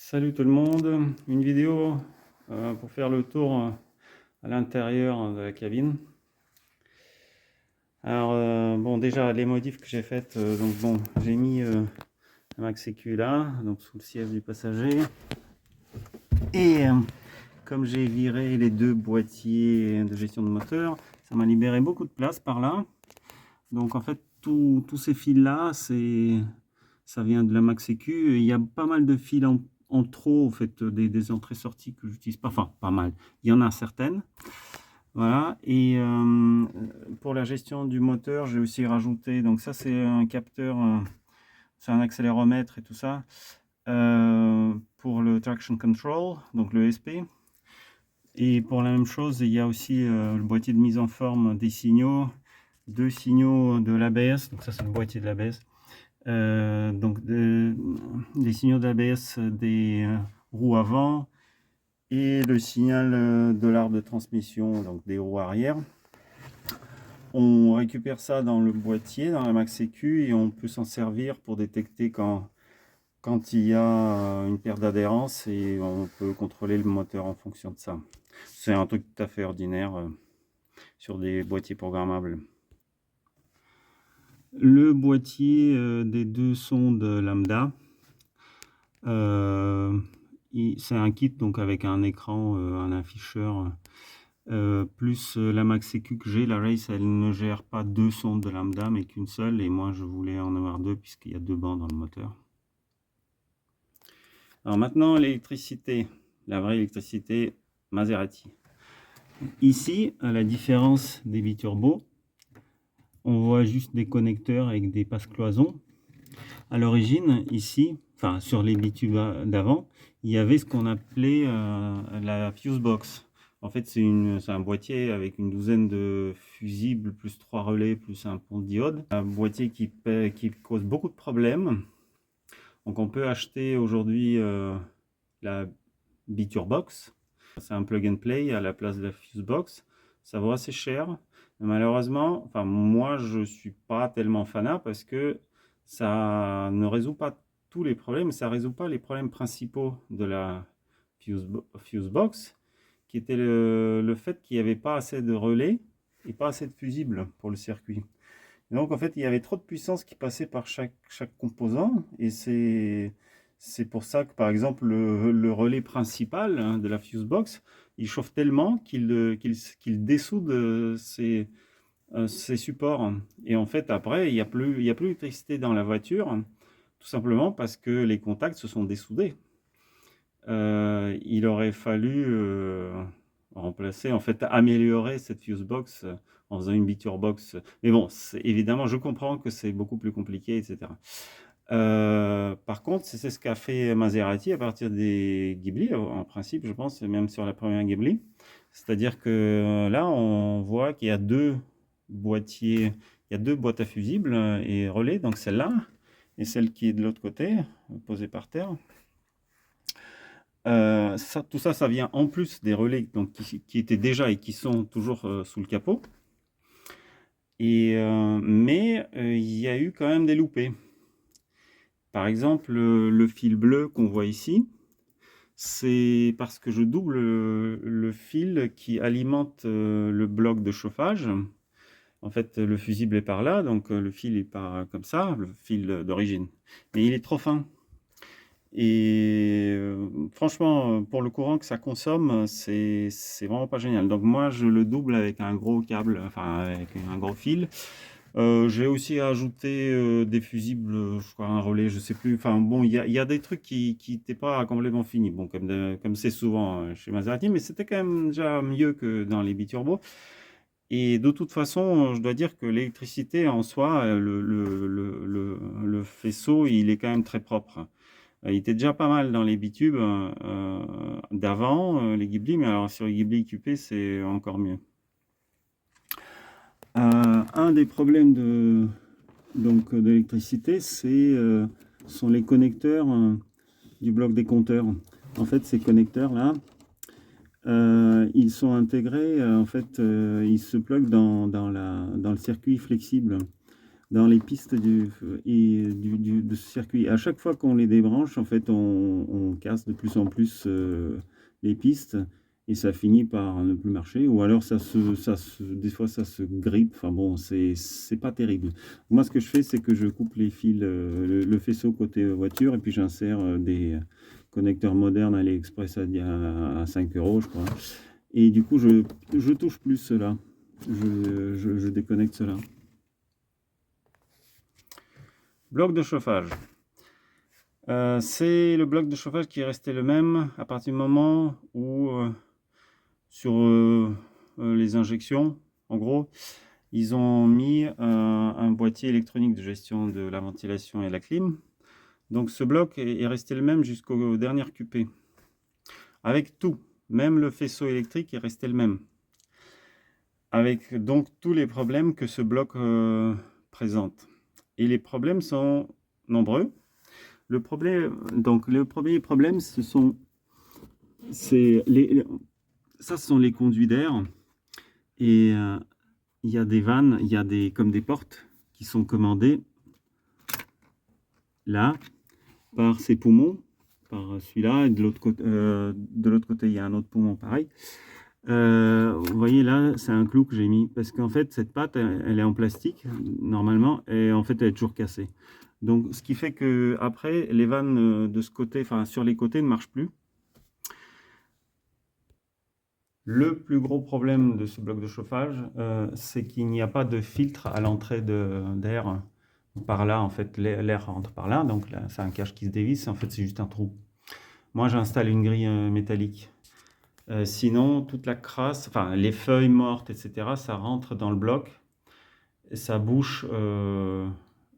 Salut tout le monde, une vidéo pour faire le tour à l'intérieur de la cabine. Alors bon, déjà les modifs que j'ai faites, donc bon, j'ai mis un max sécu là, donc sous le siège du passager, et comme j'ai viré les deux boîtiers de gestion de moteur, ça m'a libéré beaucoup de place par là. Donc en fait tous ces fils là, ça vient de la max sécu. Il y a pas mal de fils en trop, en fait, des entrées-sorties que j'utilise pas, enfin pas mal, il y en a certaines. Voilà, et pour la gestion du moteur, j'ai aussi rajouté, donc ça c'est un capteur, c'est un accéléromètre et tout ça, pour le traction control, donc le SP. Et pour la même chose, il y a aussi le boîtier de mise en forme des signaux, deux signaux de l'ABS, donc ça c'est le boîtier de l'ABS. Donc des signaux d'ABS des roues avant et le signal de l'arbre de transmission, donc des roues arrière. On récupère ça dans le boîtier, dans la max sécu, et on peut s'en servir pour détecter quand il y a une perte d'adhérence, et on peut contrôler le moteur en fonction de ça. C'est un truc tout à fait ordinaire sur des boîtiers programmables. Le boîtier des deux sondes lambda, c'est un kit donc avec un écran, un afficheur, plus la max sécu que j'ai. La Race, elle ne gère pas deux sondes de lambda mais qu'une seule, et moi je voulais en avoir deux puisqu'il y a deux bancs dans le moteur. Alors maintenant l'électricité, la vraie électricité Maserati. Ici, à la différence des biturbo, on voit juste des connecteurs avec des passe-cloisons. À l'origine, ici, enfin sur les bitubes d'avant, il y avait ce qu'on appelait la fuse box. En fait, c'est un boîtier avec une douzaine de fusibles, plus 3 relais, plus un pont de diode. Un boîtier qui cause beaucoup de problèmes. Donc on peut acheter aujourd'hui la Biturbox. C'est un plug and play à la place de la fuse box. Ça vaut assez cher. Mais malheureusement, enfin moi je suis pas tellement fanat parce que ça ne résout pas tous les problèmes. Ça résout pas les problèmes principaux de la fuse box, qui était le fait qu'il n'y avait pas assez de relais et pas assez de fusibles pour le circuit. Et donc en fait il y avait trop de puissance qui passait par chaque composant, et c'est pour ça que par exemple le relais principal, hein, de la fuse box, il chauffe tellement qu'il dessoude ses supports. Et en fait après il n'y a plus d'électricité dans la voiture, tout simplement parce que les contacts se sont dessoudés. Il aurait fallu remplacer, en fait, améliorer cette fuse box en faisant une biturbox. Mais bon, évidemment, je comprends que c'est beaucoup plus compliqué, etc. Par contre, c'est ce qu'a fait Maserati à partir des Ghibli, en principe, je pense, même sur la première Ghibli. C'est-à-dire que là, on voit qu'il y a deux boîtiers, il y a deux boîtes à fusibles et relais, donc celle-là et celle qui est de l'autre côté, posée par terre. Tout ça, ça vient en plus des relais donc, qui étaient déjà et qui sont toujours sous le capot. Mais il y a eu quand même des loupés. Par exemple, le fil bleu qu'on voit ici, c'est parce que je double le fil qui alimente le bloc de chauffage. En fait, le fusible est par là, donc le fil est par comme ça, le fil d'origine. Mais il est trop fin. Et franchement, pour le courant que ça consomme, c'est vraiment pas génial. Donc moi, je le double avec un gros câble, enfin avec un gros fil. J'ai aussi ajouté des fusibles, je crois un relais, je sais plus. Enfin bon, il y a des trucs qui n'étaient pas complètement finis. Bon, comme c'est souvent chez Maserati, mais c'était quand même déjà mieux que dans les biturbos. Et de toute façon, je dois dire que l'électricité en soi, le faisceau, il est quand même très propre. Il était déjà pas mal dans les bitubes d'avant, les Ghibli, mais alors sur les Ghibli QP, c'est encore mieux. Un des problèmes de l'électricité, sont les connecteurs du bloc des compteurs. En fait, ces connecteurs-là, ils sont intégrés, en fait, ils se pluguent dans le circuit flexible. dans les pistes de ce circuit. À chaque fois qu'on les débranche, en fait, on casse de plus en plus les pistes et ça finit par ne plus marcher. Ou alors, des fois, ça se grippe. Enfin bon, c'est pas terrible. Moi, ce que je fais, c'est que je coupe les fils, le faisceau côté voiture et puis j'insère des connecteurs modernes AliExpress à 5 €, je crois. Et du coup, je touche plus cela. Je déconnecte cela. Bloc de chauffage. C'est le bloc de chauffage qui est resté le même à partir du moment où, sur les injections, en gros, ils ont mis un boîtier électronique de gestion de la ventilation et la clim. Donc ce bloc est resté le même jusqu'aux dernières QP. Avec tout, même le faisceau électrique est resté le même. Avec donc tous les problèmes que ce bloc présente. Et les problèmes sont nombreux. Le premier problème, ce sont les conduits d'air. Et il y a des vannes, il y a comme des portes qui sont commandées là par ces poumons, par celui-là, et de l'autre côté, il y a un autre poumon pareil. Vous voyez là, c'est un clou que j'ai mis parce qu'en fait, cette patte, elle est en plastique normalement, et en fait, elle est toujours cassée. Donc, ce qui fait que après, les vannes de ce côté, enfin sur les côtés, ne marchent plus. Le plus gros problème de ce bloc de chauffage, c'est qu'il n'y a pas de filtre à l'entrée d'air. Par là, en fait, l'air rentre par là, donc là, c'est un cache qui se dévisse. En fait, c'est juste un trou. Moi, j'installe une grille métallique. Sinon, toute la crasse, enfin les feuilles mortes, etc., ça rentre dans le bloc et ça bouche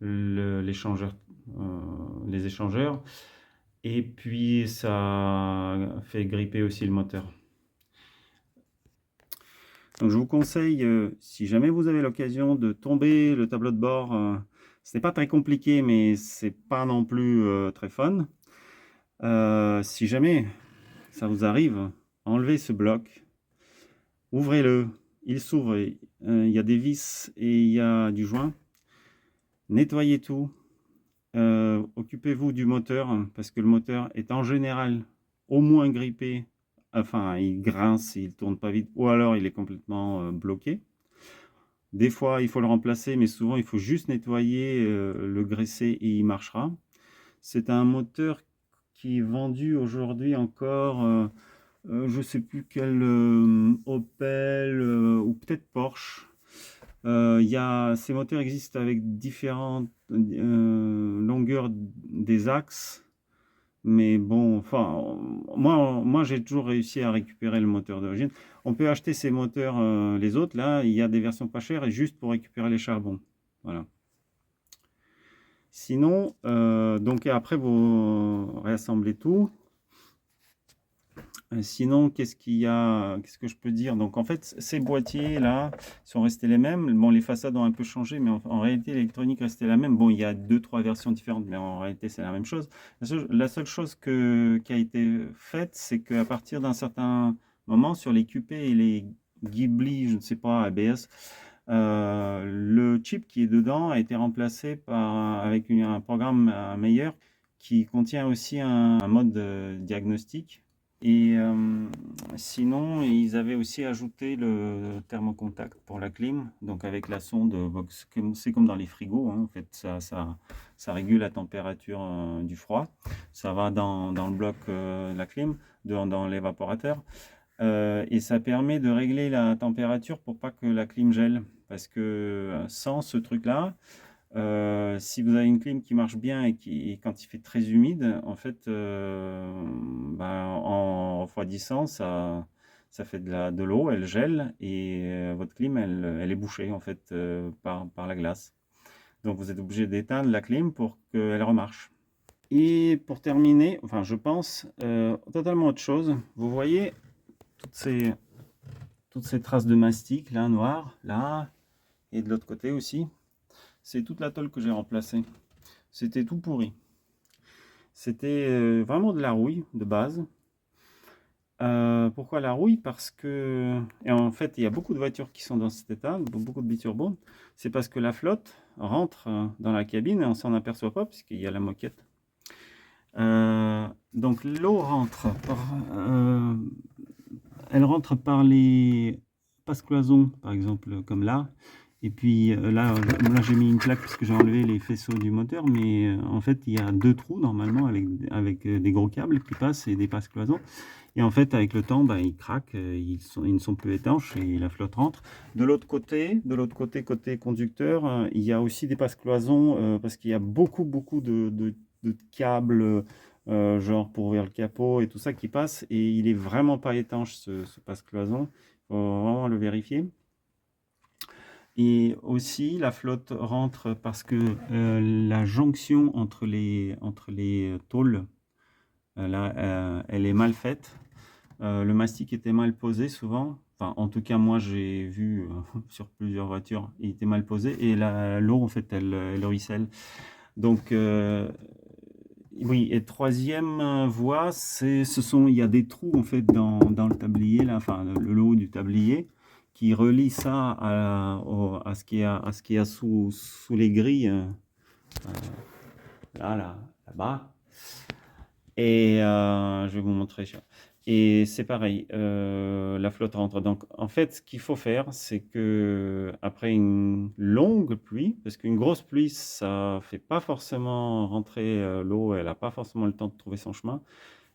l'échangeur, les échangeurs, et puis ça fait gripper aussi le moteur. Donc je vous conseille, si jamais vous avez l'occasion de tomber le tableau de bord, ce n'est pas très compliqué, mais c'est pas non plus très fun. Si jamais ça vous arrive, enlevez ce bloc, ouvrez-le, il s'ouvre, il y a des vis et il y a du joint. Nettoyez tout, occupez-vous du moteur, parce que le moteur est en général au moins grippé, enfin il grince, il tourne pas vite, ou alors il est complètement bloqué. Des fois il faut le remplacer, mais souvent il faut juste nettoyer, le graisser et il marchera. C'est un moteur qui est vendu aujourd'hui encore, je ne sais plus quel Opel ou peut-être Porsche. Ces moteurs existent avec différentes longueurs des axes, mais bon, enfin, moi j'ai toujours réussi à récupérer le moteur d'origine. On peut acheter ces moteurs, les autres, là, il y a des versions pas chères, et juste pour récupérer les charbons. Voilà. Sinon, donc après vous réassemblez tout. Sinon, qu'est-ce que je peux dire? Donc en fait, ces boîtiers là sont restés les mêmes. Bon, les façades ont un peu changé, mais en réalité, l'électronique restait la même. Bon, il y a 2-3 versions différentes, mais en réalité, c'est la même chose. La seule chose qui a été faite, c'est qu'à partir d'un certain moment, sur les QP et les Ghibli, je ne sais pas, ABS, le chip qui est dedans a été remplacé avec un programme meilleur qui contient aussi un mode diagnostic. Et sinon, ils avaient aussi ajouté le thermocontact pour la clim, donc avec la sonde, c'est comme dans les frigos, hein, en fait, ça régule la température du froid. Ça va dans le bloc de la clim, dans l'évaporateur, et ça permet de régler la température pour pas que la clim gèle, parce que sans ce truc-là, si vous avez une clim qui marche bien et quand il fait très humide, en fait, en refroidissant, ça fait de l'eau, elle gèle, et votre clim, elle est bouchée en fait par la glace. Donc vous êtes obligé d'éteindre la clim pour qu'elle remarche. Et pour terminer, enfin je pense, totalement autre chose. Vous voyez toutes ces traces de mastic là, noires, là, et de l'autre côté aussi. C'est toute la tôle que j'ai remplacée. C'était tout pourri. C'était vraiment de la rouille de base. Pourquoi la rouille? Parce que, et en fait, il y a beaucoup de voitures qui sont dans cet état, beaucoup de biturbos. C'est parce que la flotte rentre dans la cabine et on s'en aperçoit pas puisqu'il y a la moquette. Donc l'eau rentre elle rentre par les passe-cloisons, par exemple, comme là. Et puis là j'ai mis une plaque parce que j'ai enlevé les faisceaux du moteur, mais en fait il y a 2 trous normalement avec des gros câbles qui passent et des passe-cloisons. Et en fait avec le temps, ils craquent, ils ne sont plus étanches et la flotte rentre. De l'autre côté, côté conducteur, il y a aussi des passe-cloisons parce qu'il y a beaucoup de câbles genre pour ouvrir le capot et tout ça qui passe, et il est vraiment pas étanche ce passe-cloison. Il faut vraiment le vérifier. Et aussi, la flotte rentre parce que la jonction entre les tôles, là, elle est mal faite. Le mastic était mal posé souvent. Enfin, en tout cas, moi, j'ai vu sur plusieurs voitures, il était mal posé. Et l'eau, en fait, elle ruisselle. Donc, oui. Et troisième voie, il y a des trous, en fait, dans le tablier, là, enfin, le haut du tablier, qui relie ça à ce qu'il y a sous les grilles, là-bas. Et je vais vous montrer. Et c'est pareil, la flotte rentre. Donc, en fait, ce qu'il faut faire, c'est que après une longue pluie, parce qu'une grosse pluie, ça fait pas forcément rentrer l'eau, elle n'a pas forcément le temps de trouver son chemin.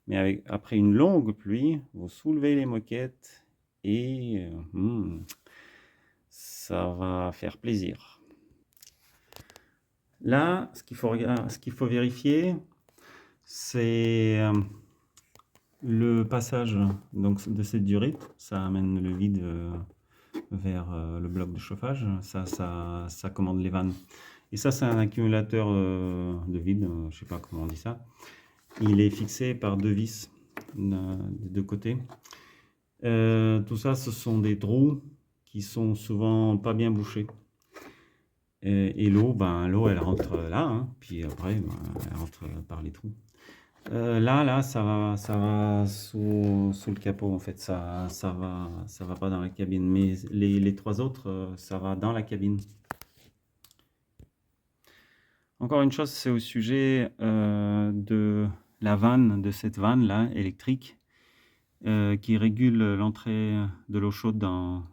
Mais après une longue pluie, vous soulevez les moquettes et ça va faire plaisir. Là, ce qu'il faut vérifier, c'est le passage donc, de cette durite. Ça amène le vide vers le bloc de chauffage. Ça commande les vannes. Et ça, c'est un accumulateur de vide, je ne sais pas comment on dit ça. Il est fixé par 2 vis des 2 côtés. Tout ça, ce sont des trous qui sont souvent pas bien bouchés. Et l'eau, elle rentre là, hein, puis après, elle rentre par les trous. Là, ça va sous le capot, en fait. Ça va pas dans la cabine. Mais les 3 autres, ça va dans la cabine. Encore une chose, c'est au sujet de la vanne, de cette vanne là électrique qui régule l'entrée de l'eau chaude dans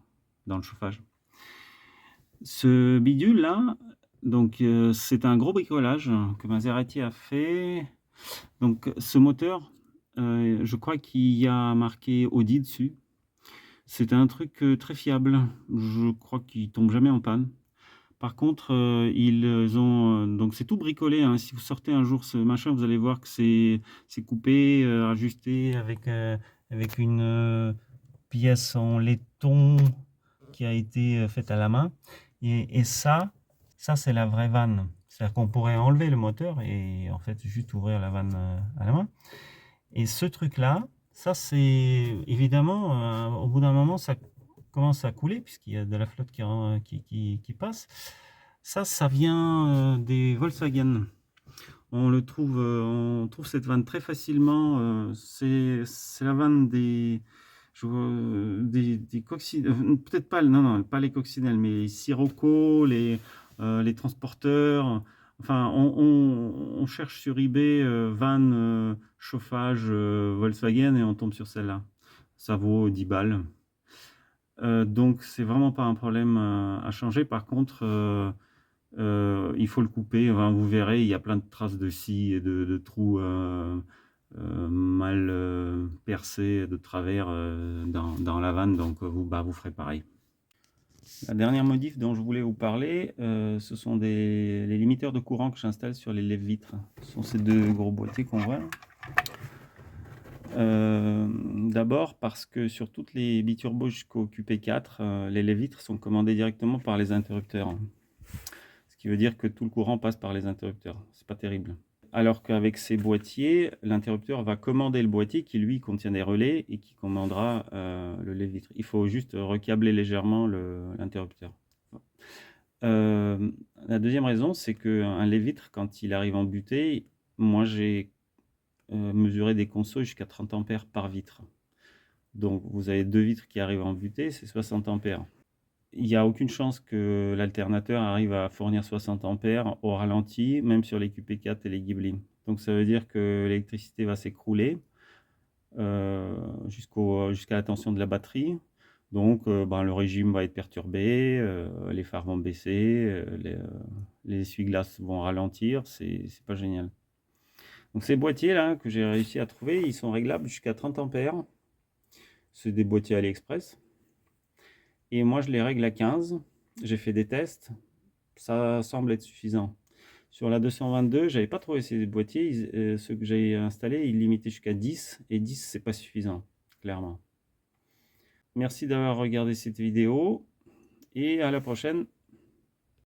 le chauffage. Ce bidule là, donc c'est un gros bricolage que Maserati a fait. Donc ce moteur, je crois qu'il y a marqué Audi dessus. C'est un truc très fiable. Je crois qu'il tombe jamais en panne. Par contre, ils ont donc c'est tout bricolé, hein. Si vous sortez un jour ce machin, vous allez voir que c'est coupé, ajusté avec une pièce en laiton qui a été faite à la main. Et ça c'est la vraie vanne. C'est-à-dire qu'on pourrait enlever le moteur et en fait juste ouvrir la vanne à la main. Et ce truc-là, ça c'est évidemment, au bout d'un moment, ça commence à couler puisqu'il y a de la flotte qui passe. Ça vient des Volkswagen. On trouve cette vanne très facilement. C'est la vanne des coccinelles, peut-être pas, non, pas les coccinelles, mais les Sirocco, les transporteurs. Enfin, on cherche sur eBay vanne chauffage Volkswagen et on tombe sur celle-là. Ça vaut 10 balles. Donc, c'est vraiment pas un problème à changer. Par contre, il faut le couper. Enfin, vous verrez, il y a plein de traces de scie et de trous mal percés de travers dans la vanne. Donc, vous ferez pareil. La dernière modif dont je voulais vous parler, ce sont les limiteurs de courant que j'installe sur les lève-vitres. Ce sont ces 2 gros boîtiers qu'on voit là. D'abord parce que sur toutes les biturbo jusqu'au QP4, les lève-vitres sont commandées directement par les interrupteurs. Ce qui veut dire que tout le courant passe par les interrupteurs. C'est pas terrible. Alors qu'avec ces boîtiers, l'interrupteur va commander le boîtier qui lui contient des relais et qui commandera le lève-vitre. Il faut juste recabler légèrement l'interrupteur. La deuxième raison, c'est qu'un lève-vitre, quand il arrive en butée, moi j'ai mesuré des consos jusqu'à 30 ampères par vitre. Donc vous avez 2 vitres qui arrivent en butée, c'est 60 ampères. il n'y a aucune chance que l'alternateur arrive à fournir 60 ampères au ralenti, même sur les QP4 et les Ghibli. Donc ça veut dire que l'électricité va s'écrouler jusqu'à la tension de la batterie. Donc le régime va être perturbé, les phares vont baisser, les essuie-glaces vont ralentir, c'est pas génial. Donc ces boîtiers là que j'ai réussi à trouver, ils sont réglables jusqu'à 30 ampères. C'est des boîtiers AliExpress. Et moi je les règle à 15. J'ai fait des tests, ça semble être suffisant. Sur la 222, j'avais pas trouvé ces boîtiers, ceux que j'ai installés, ils limitaient jusqu'à 10, et 10 c'est pas suffisant, clairement. Merci d'avoir regardé cette vidéo, et à la prochaine.